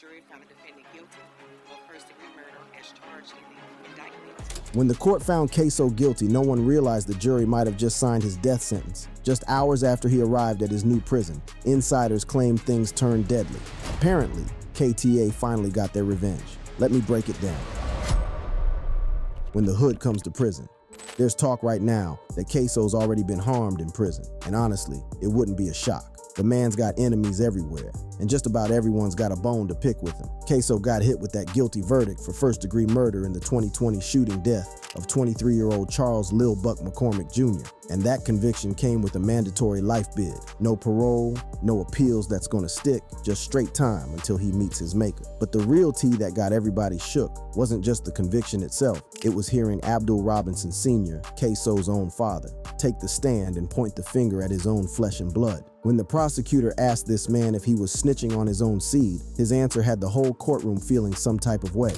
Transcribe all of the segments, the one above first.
jury found the defendant guilty of first-degree murder as charged in the indictment. When the court found Ksoo guilty, no one realized the jury might have just signed his death sentence. Just hours after he arrived at his new prison, insiders claimed things turned deadly. Apparently, KTA finally got their revenge. Let me break it down. When the hood comes to prison, there's talk right now that Ksoo's already been harmed in prison, and honestly, it wouldn't be a shock. The man's got enemies everywhere, and just about everyone's got a bone to pick with him. Ksoo got hit with that guilty verdict for first-degree murder in the 2020 shooting death of 23-year-old Charles Lil Buck McCormick Jr., and that conviction came with a mandatory life bid. No parole, no appeals that's gonna stick, just straight time until he meets his maker. But the real tea that got everybody shook wasn't just the conviction itself, it was hearing Abdul Robinson Sr., Ksoo's own father, take the stand and point the finger at his own flesh and blood. When the prosecutor asked this man if he was snitching on his own seed, his answer had the whole courtroom feeling some type of way.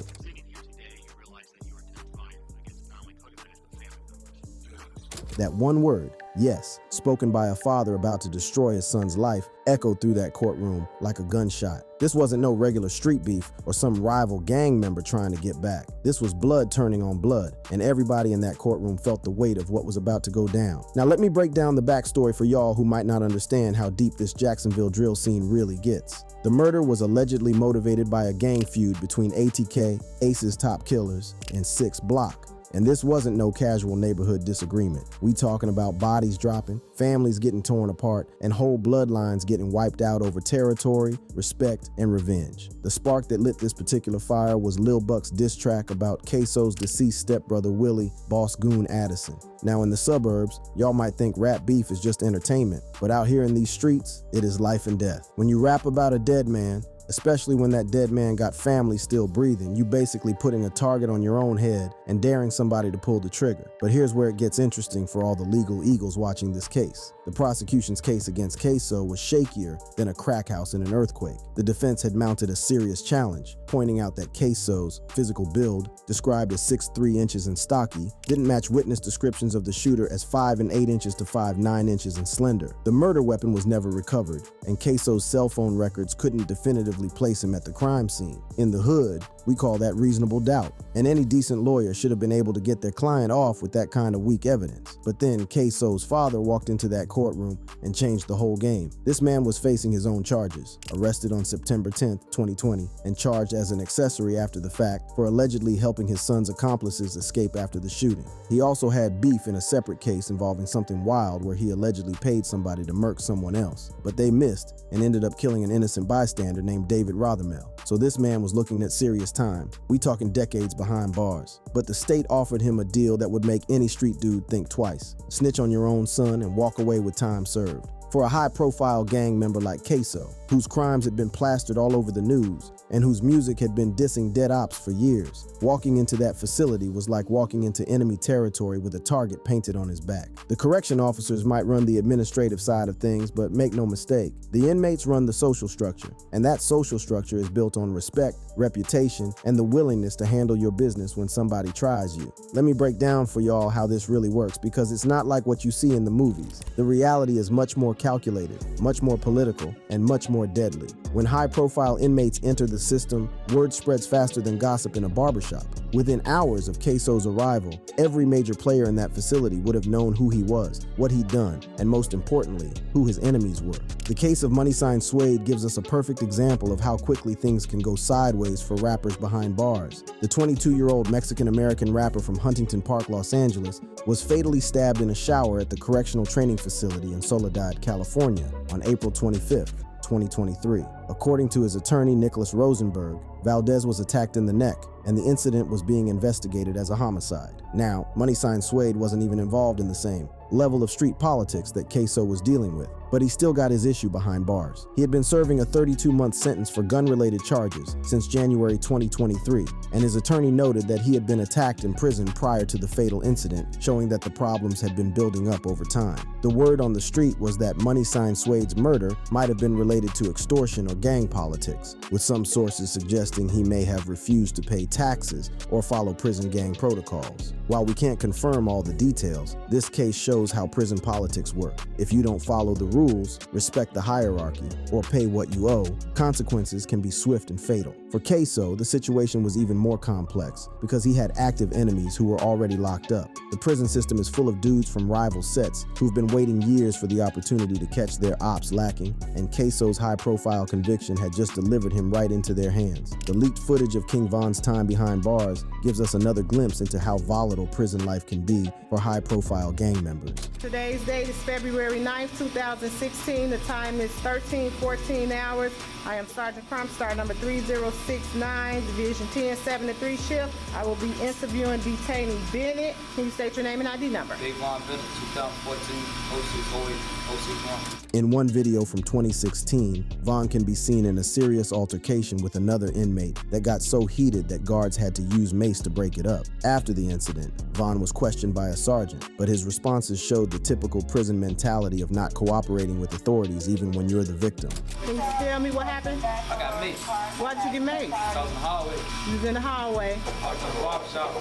That one word, yes, spoken by a father about to destroy his son's life, echoed through that courtroom like a gunshot. This wasn't no regular street beef or some rival gang member trying to get back. This was blood turning on blood, and everybody in that courtroom felt the weight of what was about to go down. Now let me break down the backstory for y'all who might not understand how deep this Jacksonville drill scene really gets. The murder was allegedly motivated by a gang feud between ATK, Ace's Top Killers, and 6 Block. And this wasn't no casual neighborhood disagreement. We talking about bodies dropping, families getting torn apart, and whole bloodlines getting wiped out over territory, respect, and revenge. The spark that lit this particular fire was Lil Buck's diss track about Ksoo's deceased stepbrother Willie, Boss Goon Addison. Now in the suburbs, y'all might think rap beef is just entertainment, but out here in these streets, it is life and death. When you rap about a dead man, especially when that dead man got family still breathing, you basically putting a target on your own head and daring somebody to pull the trigger. But here's where it gets interesting for all the legal eagles watching this case. The prosecution's case against Ksoo was shakier than a crack house in an earthquake. The defense had mounted a serious challenge, pointing out that Ksoo's physical build, described as 6'3" inches and stocky, didn't match witness descriptions of the shooter as 5 8 inches to 5 9 inches and slender. The murder weapon was never recovered, and Ksoo's cell phone records couldn't definitively place him at the crime scene. In the hood, we call that reasonable doubt, and any decent lawyer should have been able to get their client off with that kind of weak evidence. But then Ksoo's father walked into that courtroom and changed the whole game. This man was facing his own charges, arrested on September 10th, 2020, and charged as an accessory after the fact for allegedly helping his son's accomplices escape after the shooting. He also had beef in a separate case involving something wild where he allegedly paid somebody to murk someone else, but they missed and ended up killing an innocent bystander named David Rothermel. So this man was looking at serious time. We talking decades behind bars. But the state offered him a deal that would make any street dude think twice. Snitch on your own son and walk away with time served. For a high-profile gang member like Ksoo, whose crimes had been plastered all over the news, and whose music had been dissing dead ops for years, walking into that facility was like walking into enemy territory with a target painted on his back. The correction officers might run the administrative side of things, but make no mistake, the inmates run the social structure, and that social structure is built on respect, reputation, and the willingness to handle your business when somebody tries you. Let me break down for y'all how this really works, because it's not like what you see in the movies. The reality is much more calculated, much more political, and much more deadly. When high-profile inmates enter the system, word spreads faster than gossip in a barbershop. Within hours of Ksoo's arrival, every major player in that facility would have known who he was, what he'd done, and most importantly, who his enemies were. The case of Money Sign Suede gives us a perfect example of how quickly things can go sideways for rappers behind bars. The 22-year-old Mexican-American rapper from Huntington Park, Los Angeles, was fatally stabbed in a shower at the Correctional Training Facility in Soledad, California, on April 25th. 2023. According to his attorney, Nicholas Rosenberg, Valdez was attacked in the neck, and the incident was being investigated as a homicide. Now, Money Sign Suede wasn't even involved in the same level of street politics that Ksoo was dealing with, but he still got his issue behind bars. He had been serving a 32-month sentence for gun-related charges since January 2023, and his attorney noted that he had been attacked in prison prior to the fatal incident, showing that the problems had been building up over time. The word on the street was that Money Sign Suede's murder might have been related to extortion or gang politics, with some sources suggesting he may have refused to pay taxes or follow prison gang protocols. While we can't confirm all the details, this case shows how prison politics work. If you don't follow the rules, respect the hierarchy, or pay what you owe, consequences can be swift and fatal. For Ksoo, the situation was even more complex because he had active enemies who were already locked up. The prison system is full of dudes from rival sets who've been waiting years for the opportunity to catch their ops lacking, and Ksoo's high-profile conviction had just delivered him right into their hands. The leaked footage of King Von's time behind bars gives us another glimpse into how volatile prison life can be for high-profile gang members. Today's date is February 9th, 2016. The time is 13:14 hours. I am Sergeant Crump, star number 3069, Division 1073 shift. I will be interviewing detainee Bennett. Can you state your name and ID number? Big Von Bennett, 2014, 0608, 061. In one video from 2016, Von can be seen in a serious altercation with another inmate that got so heated that guards had to use mace to break it up. After the incident, Von was questioned by a sergeant, but his responses showed the typical prison mentality of not cooperating with authorities even when you're the victim. Can you tell me what happened? I got maced. Why'd you get maced? I was in the hallway. You was in the hallway. I was in the barber shop,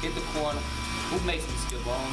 hit the corner. Who maced me still? I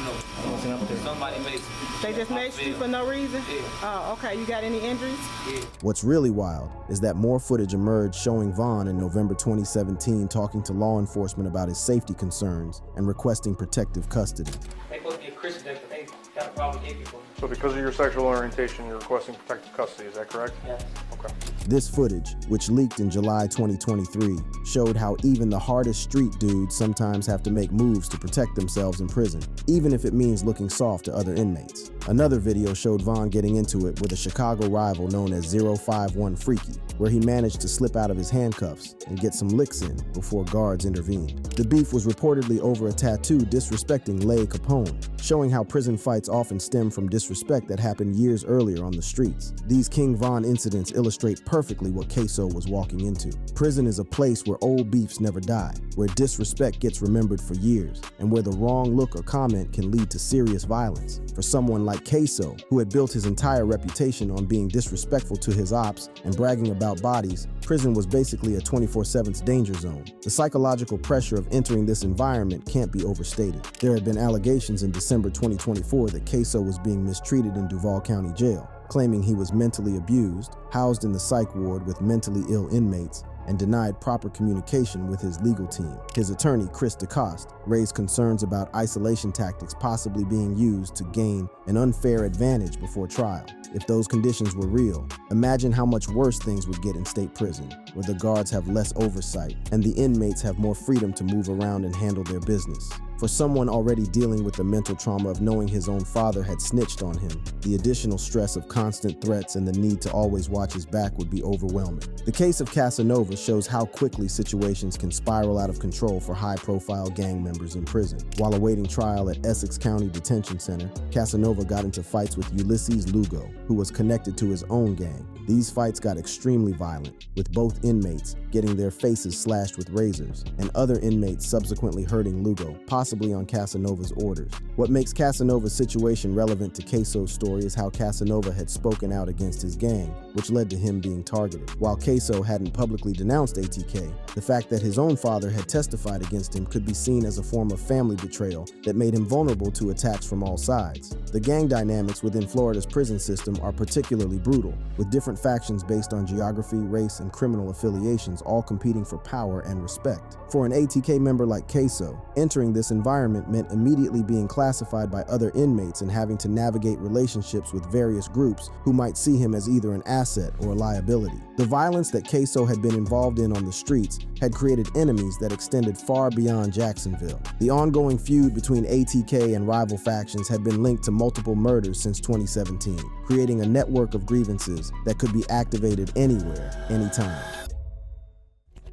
don't know. Somebody maced me. They just maced you for no reason? Yeah. Oh, okay. You got any injuries? Yeah. What's really wild is that more footage emerged showing Von in November 2017 talking to law enforcement about his safety concerns and requesting protective custody. They supposed to be a Christian, but they got a problem with gay people. So because of your sexual orientation, you're requesting protective custody, is that correct? Yes. Okay. This footage, which leaked in July 2023, showed how even the hardest street dudes sometimes have to make moves to protect themselves in prison, even if it means looking soft to other inmates. Another video showed Von getting into it with a Chicago rival known as 051 Freaky, where he managed to slip out of his handcuffs and get some licks in before guards intervened. The beef was reportedly over a tattoo disrespecting Lay Capone, showing how prison fights often stem from disrespect that happened years earlier on the streets. These King Von incidents illustrate perfectly what Ksoo was walking into. Prison is a place where old beefs never die, where disrespect gets remembered for years, and where the wrong look or comment can lead to serious violence. For someone like Ksoo, who had built his entire reputation on being disrespectful to his ops and bragging about bodies, prison was basically a 24/7 danger zone. The psychological pressure of entering this environment can't be overstated. There had been allegations in December 2024 that Ksoo was being mistreated in Duval County Jail, claiming he was mentally abused, housed in the psych ward with mentally ill inmates, and denied proper communication with his legal team. His attorney, Chris DeCoste, raised concerns about isolation tactics possibly being used to gain an unfair advantage before trial. If those conditions were real, imagine how much worse things would get in state prison, where the guards have less oversight and the inmates have more freedom to move around and handle their business. For someone already dealing with the mental trauma of knowing his own father had snitched on him, the additional stress of constant threats and the need to always watch his back would be overwhelming. The case of Casanova shows how quickly situations can spiral out of control for high-profile gang members in prison. While awaiting trial at Essex County Detention Center, Casanova got into fights with Ulysses Lugo, who was connected to his own gang. These fights got extremely violent, with both inmates getting their faces slashed with razors, and other inmates subsequently hurting Lugo, possibly on Casanova's orders. What makes Casanova's situation relevant to Ksoo's story is how Casanova had spoken out against his gang, which led to him being targeted. While Ksoo hadn't publicly denounced ATK, the fact that his own father had testified against him could be seen as a form of family betrayal that made him vulnerable to attacks from all sides. The gang dynamics within Florida's prison system are particularly brutal, with different factions based on geography, race, and criminal affiliations all competing for power and respect. For an ATK member like Ksoo, entering this environment meant immediately being classified by other inmates and having to navigate relationships with various groups who might see him as either an asset or a liability. The violence that Ksoo had been involved in on the streets had created enemies that extended far beyond Jacksonville. The ongoing feud between ATK and rival factions had been linked to multiple murders since 2017, creating a network of grievances that could be activated anywhere, anytime.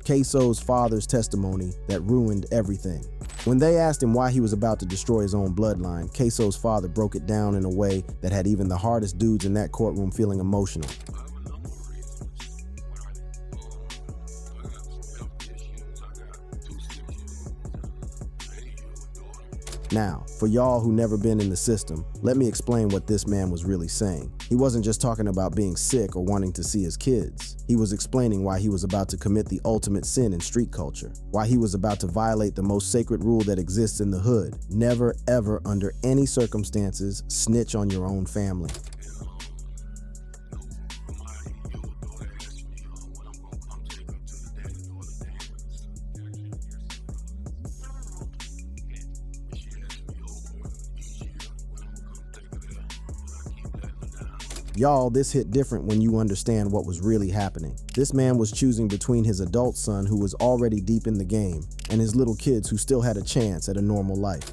Ksoo's father's testimony that ruined everything. When they asked him why he was about to destroy his own bloodline, Ksoo's father broke it down in a way that had even the hardest dudes in that courtroom feeling emotional. Now, for y'all who never been in the system, let me explain what this man was really saying. He wasn't just talking about being sick or wanting to see his kids. He was explaining why he was about to commit the ultimate sin in street culture, why he was about to violate the most sacred rule that exists in the hood: never, ever, under any circumstances, snitch on your own family. Y'all, this hit different when you understand what was really happening. This man was choosing between his adult son, who was already deep in the game, and his little kids who still had a chance at a normal life.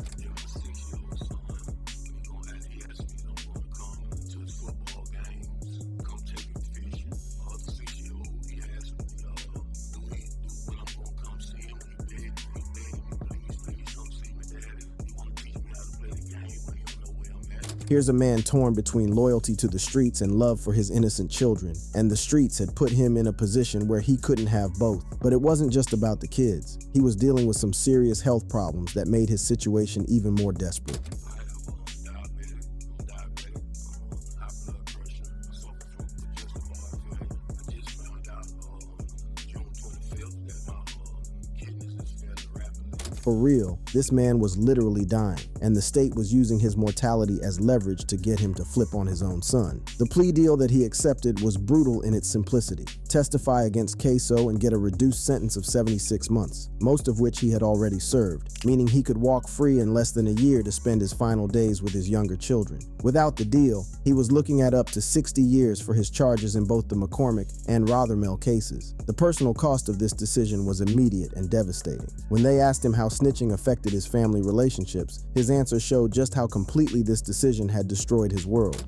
Here's a man torn between loyalty to the streets and love for his innocent children, and the streets had put him in a position where he couldn't have both. But it wasn't just about the kids. He was dealing with some serious health problems that made his situation even more desperate. For real, this man was literally dying, and the state was using his mortality as leverage to get him to flip on his own son. The plea deal that he accepted was brutal in its simplicity: testify against Ksoo and get a reduced sentence of 76 months, most of which he had already served, meaning he could walk free in less than a year to spend his final days with his younger children. Without the deal, he was looking at up to 60 years for his charges in both the McCormick and Rothermel cases. The personal cost of this decision was immediate and devastating. When they asked him how snitching affected his family relationships, his answer showed just how completely this decision had destroyed his world.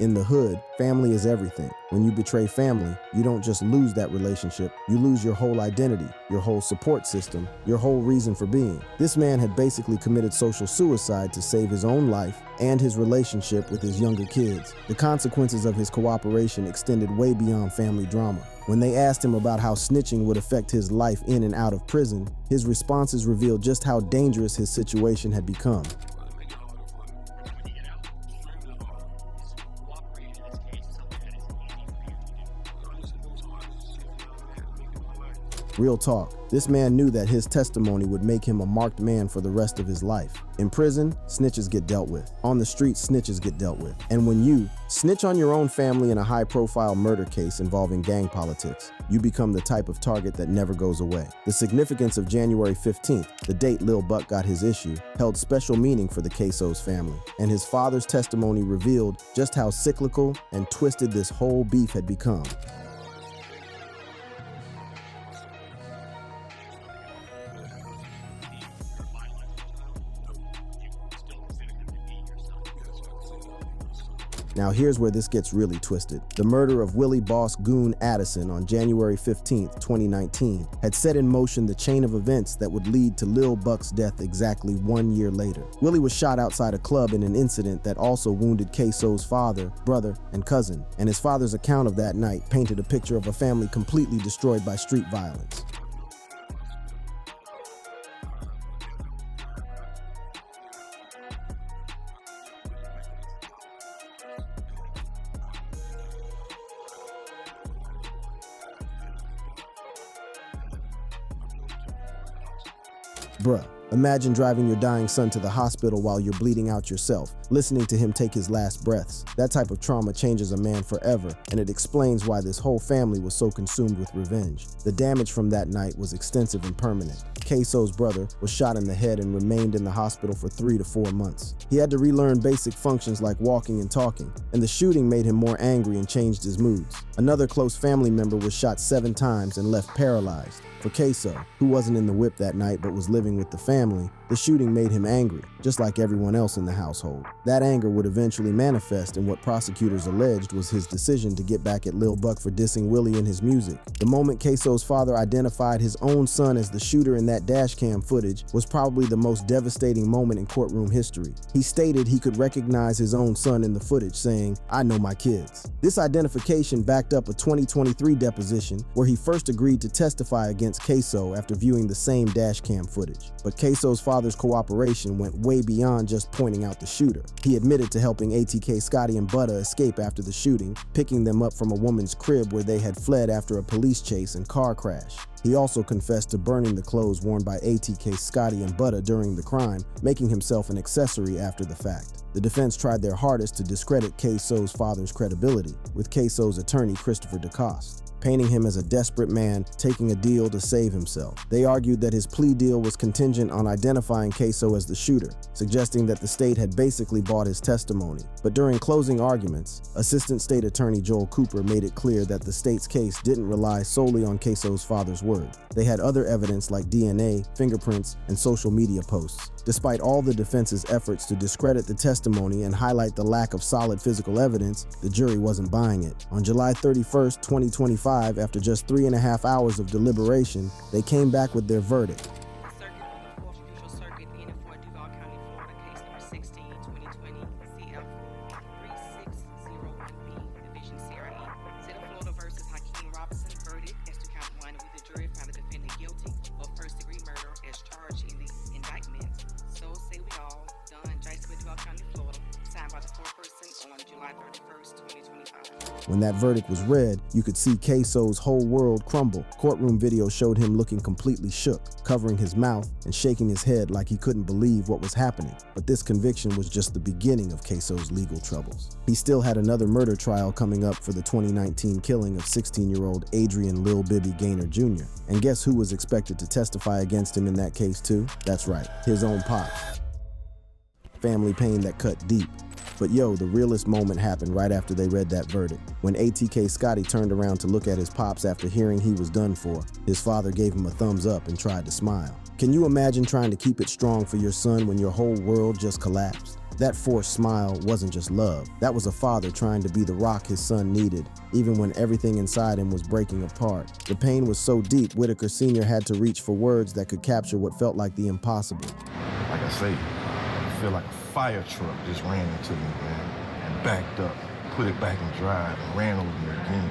In the hood, family is everything. When you betray family, you don't just lose that relationship, you lose your whole identity, your whole support system, your whole reason for being. This man had basically committed social suicide to save his own life and his relationship with his younger kids. The consequences of his cooperation extended way beyond family drama. When they asked him about how snitching would affect his life in and out of prison, his responses revealed just how dangerous his situation had become. Real talk, this man knew that his testimony would make him a marked man for the rest of his life. In prison, snitches get dealt with. On the street, snitches get dealt with. And when you snitch on your own family in a high-profile murder case involving gang politics, you become the type of target that never goes away. The significance of January 15th, the date Lil Buck got his issue, held special meaning for the Ksoo's family, and his father's testimony revealed just how cyclical and twisted this whole beef had become. Now here's where this gets really twisted. The murder of Willie Boss Goon Addison on January 15, 2019 had set in motion the chain of events that would lead to Lil Buck's death exactly 1 year later. Willie was shot outside a club in an incident that also wounded Ksoo's father, brother, and cousin, and his father's account of that night painted a picture of a family completely destroyed by street violence. Bruh, imagine driving your dying son to the hospital while you're bleeding out yourself, listening to him take his last breaths. That type of trauma changes a man forever, and it explains why this whole family was so consumed with revenge. The damage from that night was extensive and permanent. Ksoo's brother was shot in the head and remained in the hospital for 3 to 4 months. He had to relearn basic functions like walking and talking, and the shooting made him more angry and changed his moods. Another close family member was shot 7 times and left paralyzed. For Ksoo, who wasn't in the whip that night but was living with the family, the shooting made him angry, just like everyone else in the household. That anger would eventually manifest in what prosecutors alleged was his decision to get back at Lil Buck for dissing Willie in his music. The moment Ksoo's father identified his own son as the shooter in that dashcam footage was probably the most devastating moment in courtroom history. He stated he could recognize his own son in the footage, saying, "I know my kids." This identification backed up a 2023 deposition where he first agreed to testify against Ksoo after viewing the same dashcam footage. But Ksoo's father father's cooperation went way beyond just pointing out the shooter. He admitted to helping ATK Scotty and Butta escape after the shooting, picking them up from a woman's crib where they had fled after a police chase and car crash. He also confessed to burning the clothes worn by ATK Scotty and Butta during the crime, making himself an accessory after the fact. The defense tried their hardest to discredit Ksoo's father's credibility, with Ksoo's attorney Christopher DeCoste, painting him as a desperate man taking a deal to save himself. They argued that his plea deal was contingent on identifying Ksoo as the shooter, suggesting that the state had basically bought his testimony. But during closing arguments, Assistant State Attorney Joel Cooper made it clear that the state's case didn't rely solely on Ksoo's father's word. They had other evidence like DNA, fingerprints, and social media posts. Despite all the defense's efforts to discredit the testimony and highlight the lack of solid physical evidence, the jury wasn't buying it. On July 31st, 2025, after just 3.5 hours of deliberation, they came back with their verdict. The Circuit of the Fourth Judicial Circuit in and for Duval County, Florida, case number 16, 2020, CF 3601B, Division CRE. City of Florida versus Hakeem Robinson, verdict as to count 1, with the jury found the defendant guilty of first-degree murder as charged in the indictment. So say we all, done, Jason, Duval County, Florida, signed by the foreperson on July 31st, 2025. When that verdict was read, you could see Ksoo's whole world crumble. Courtroom video showed him looking completely shook, covering his mouth and shaking his head like he couldn't believe what was happening. But this conviction was just the beginning of Ksoo's legal troubles. He still had another murder trial coming up for the 2019 killing of 16-year-old Adrian Lil Bibby Gaynor Jr. And guess who was expected to testify against him in that case too? That's right, his own pop. Family pain that cut deep. But yo, the realest moment happened right after they read that verdict. When ATK Scotty turned around to look at his pops after hearing he was done for, his father gave him a thumbs up and tried to smile. Can you imagine trying to keep it strong for your son when your whole world just collapsed? That forced smile wasn't just love. That was a father trying to be the rock his son needed, even when everything inside him was breaking apart. The pain was so deep, Whitaker Sr. had to reach for words that could capture what felt like the impossible. Like I say, I feel like a fire truck just ran into me, man, and backed up, put it back in drive, and ran over me again.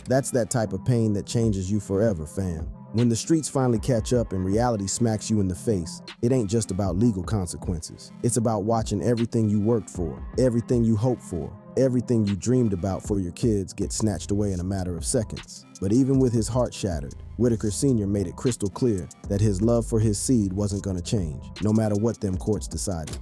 That's that type of pain that changes you forever, fam. When the streets finally catch up and reality smacks you in the face, it ain't just about legal consequences. It's about watching everything you worked for, everything you hoped for, everything you dreamed about for your kids get snatched away in a matter of seconds. But even with his heart shattered, Whitaker Sr. made it crystal clear that his love for his seed wasn't gonna change, no matter what them courts decided.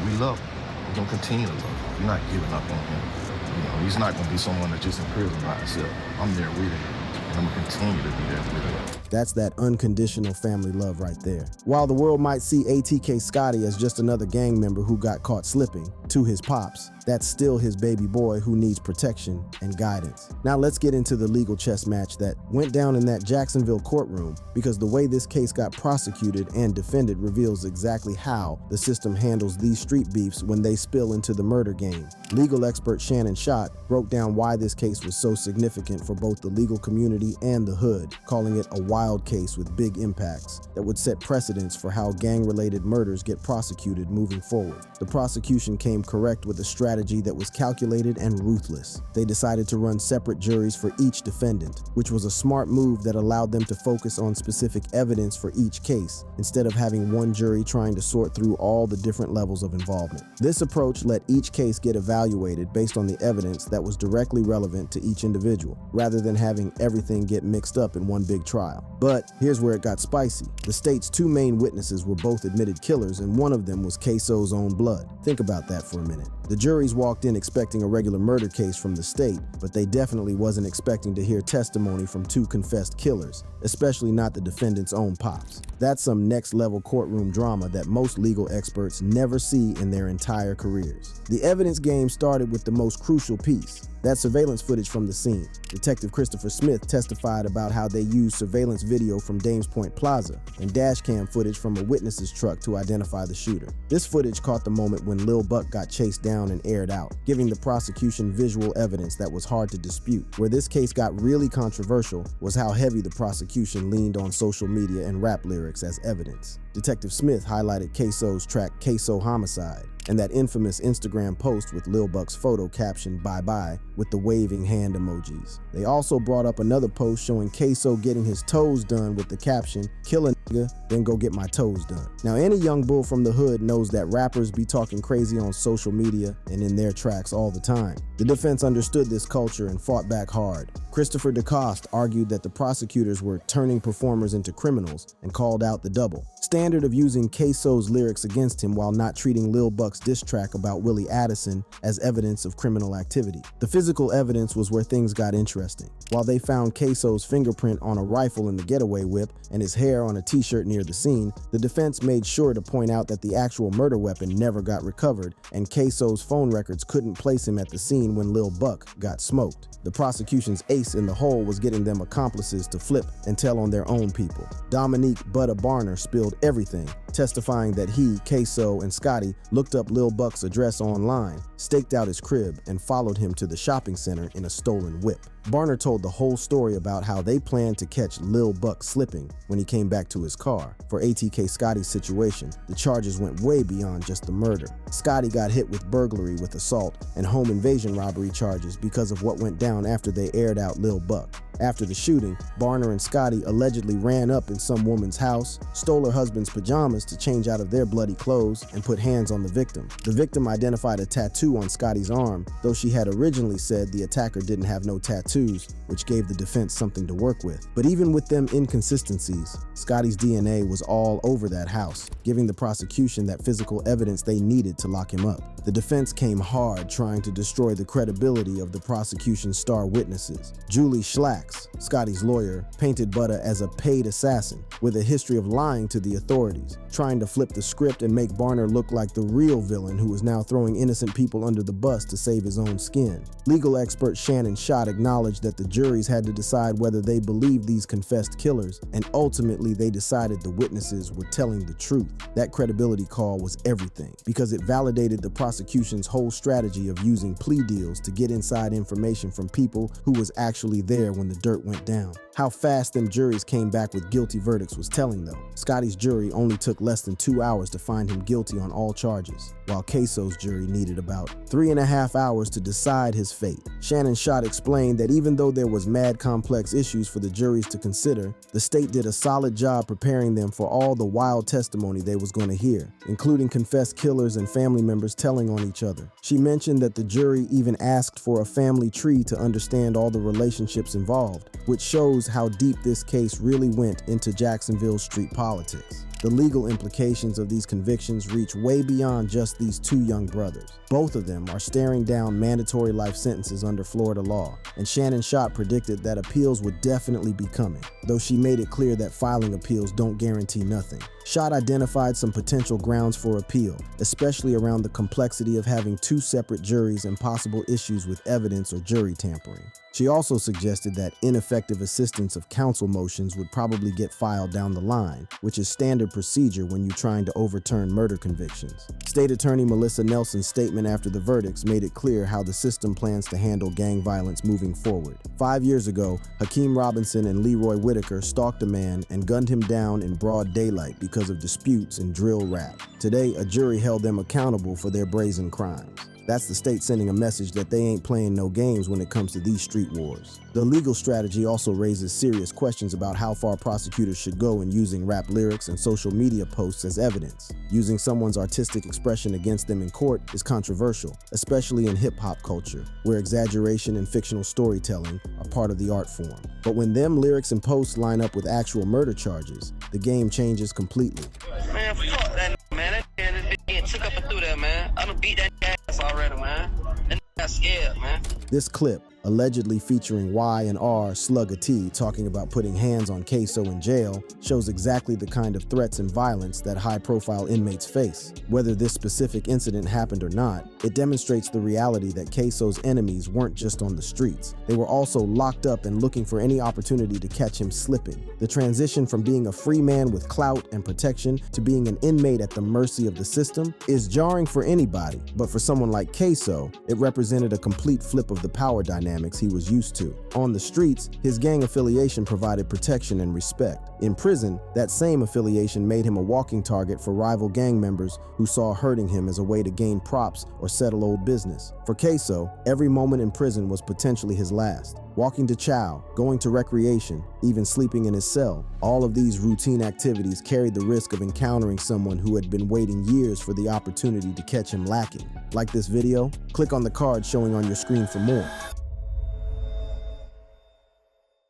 We love him. We're gonna continue to love him. We're not giving up on him. He's not gonna be someone that's just in prison by himself. I'm there with him, and I'm gonna continue to be there with him. That's that unconditional family love right there. While the world might see ATK Scotty as just another gang member who got caught slipping, to his pops, that's still his baby boy who needs protection and guidance. Now let's get into the legal chess match that went down in that Jacksonville courtroom, because the way this case got prosecuted and defended reveals exactly how the system handles these street beefs when they spill into the murder game. Legal expert Shannon Schott broke down why this case was so significant for both the legal community and the hood, calling it a wild case with big impacts that would set precedents for how gang-related murders get prosecuted moving forward. The prosecution came correct with a strategy that was calculated and ruthless. They decided to run separate juries for each defendant, which was a smart move that allowed them to focus on specific evidence for each case, instead of having one jury trying to sort through all the different levels of involvement. This approach let each case get evaluated based on the evidence that was directly relevant to each individual, rather than having everything get mixed up in one big trial. But here's where it got spicy. The state's two main witnesses were both admitted killers, and one of them was Ksoo's own blood. Think about that for a minute. The juries walked in expecting a regular murder case from the state, but they definitely wasn't expecting to hear testimony from two confessed killers, especially not the defendant's own pops. That's some next-level courtroom drama that most legal experts never see in their entire careers. The evidence game started with the most crucial piece, that surveillance footage from the scene. Detective Christopher Smith testified about how they used surveillance video from Dames Point Plaza and dash cam footage from a witness's truck to identify the shooter. This footage caught the moment when Lil Buck got chased down and aired out, giving the prosecution visual evidence that was hard to dispute. Where this case got really controversial was how heavy the prosecution leaned on social media and rap lyrics as evidence. Detective Smith highlighted Ksoo's track Ksoo Homicide, and that infamous Instagram post with Lil Buck's photo captioned "Bye Bye" with the waving hand emojis. They also brought up another post showing Ksoo getting his toes done with the caption "Killing then go get my toes done. Now, any young bull from the hood knows that rappers be talking crazy on social media and in their tracks all the time. The defense understood this culture and fought back hard. Christopher DeCoste argued that the prosecutors were turning performers into criminals and called out the double standard of using Ksoo's lyrics against him while not treating Lil Buck's diss track about Willie Addison as evidence of criminal activity. The physical evidence was where things got interesting. While they found Ksoo's fingerprint on a rifle in the getaway whip and his hair on a t-shirt near the scene, the defense made sure to point out that the actual murder weapon never got recovered and Ksoo's phone records couldn't place him at the scene when Lil Buck got smoked. The prosecution's ace in the hole was getting them accomplices to flip and tell on their own people. Dominique Butta Barner spilled everything, testifying that he, Ksoo, and Scotty looked up Lil Buck's address online, staked out his crib, and followed him to the shopping center in a stolen whip. Barner told the whole story about how they planned to catch Lil Buck slipping when he came back to his car. For ATK Scotty's situation, the charges went way beyond just the murder. Scotty got hit with burglary with assault and home invasion robbery charges because of what went down after they aired out Lil Buck. After the shooting, Barner and Scotty allegedly ran up in some woman's house, stole her husband's pajamas to change out of their bloody clothes, and put hands on the victim. The victim identified a tattoo on Scotty's arm, though she had originally said the attacker didn't have no tattoos, which gave the defense something to work with. But even with them inconsistencies, Scotty's DNA was all over that house, giving the prosecution that physical evidence they needed to lock him up. The defense came hard trying to destroy the credibility of the prosecution's star witnesses. Julie Schlacks, Scotty's lawyer, painted Butta as a paid assassin with a history of lying to the authorities, trying to flip the script and make Barner look like the real villain who was now throwing innocent people under the bus to save his own skin. Legal expert Shannon Schott acknowledged that the juries had to decide whether they believed these confessed killers, and ultimately they decided the witnesses were telling the truth. That credibility call was everything, because it validated the prosecution's whole strategy of using plea deals to get inside information from people who was actually there when the dirt went down. How fast them juries came back with guilty verdicts was telling though. Scotty's jury only took less than 2 hours to find him guilty on all charges, while Ksoo's jury needed about 3.5 hours to decide his fate. Shannon Schott explained that even though there was mad complex issues for the juries to consider, the state did a solid job preparing them for all the wild testimony they was going to hear, including confessed killers and family members telling on each other. She mentioned that the jury even asked for a family tree to understand all the relationships involved, which shows how deep this case really went into Jacksonville street politics. The legal implications of these convictions reach way beyond just these two young brothers. Both of them are staring down mandatory life sentences under Florida law, and Shannon Schott predicted that appeals would definitely be coming, though she made it clear that filing appeals don't guarantee nothing. Schott identified some potential grounds for appeal, especially around the complexity of having two separate juries and possible issues with evidence or jury tampering. She also suggested that ineffective assistance of counsel motions would probably get filed down the line, which is standard procedure when you're trying to overturn murder convictions. State Attorney Melissa Nelson's statement after the verdicts made it clear how the system plans to handle gang violence moving forward. 5 years ago, Hakeem Robinson and Leroy Whitaker stalked a man and gunned him down in broad daylight because of disputes and drill rap. Today, a jury held them accountable for their brazen crimes. That's the state sending a message that they ain't playing no games when it comes to these street wars. The legal strategy also raises serious questions about how far prosecutors should go in using rap lyrics and social media posts as evidence. Using someone's artistic expression against them in court is controversial, especially in hip-hop culture, where exaggeration and fictional storytelling are part of the art form. But when them lyrics and posts line up with actual murder charges, the game changes completely. Man, fuck that man. That nigga took up and through there, man. I done beat that ass already, man. That nigga got scared, man. This clip, allegedly featuring Y and R Slugga T talking about putting hands on Ksoo in jail, shows exactly the kind of threats and violence that high-profile inmates face. Whether this specific incident happened or not, it demonstrates the reality that Ksoo's enemies weren't just on the streets. They were also locked up and looking for any opportunity to catch him slipping. The transition from being a free man with clout and protection to being an inmate at the mercy of the system is jarring for anybody, but for someone like Ksoo, it represented a complete flip of the power dynamic dynamics he was used to. On the streets, his gang affiliation provided protection and respect. In prison, that same affiliation made him a walking target for rival gang members who saw hurting him as a way to gain props or settle old business. For Ksoo, every moment in prison was potentially his last. Walking to chow, going to recreation, even sleeping in his cell, all of these routine activities carried the risk of encountering someone who had been waiting years for the opportunity to catch him lacking. Like this video? Click on the card showing on your screen for more.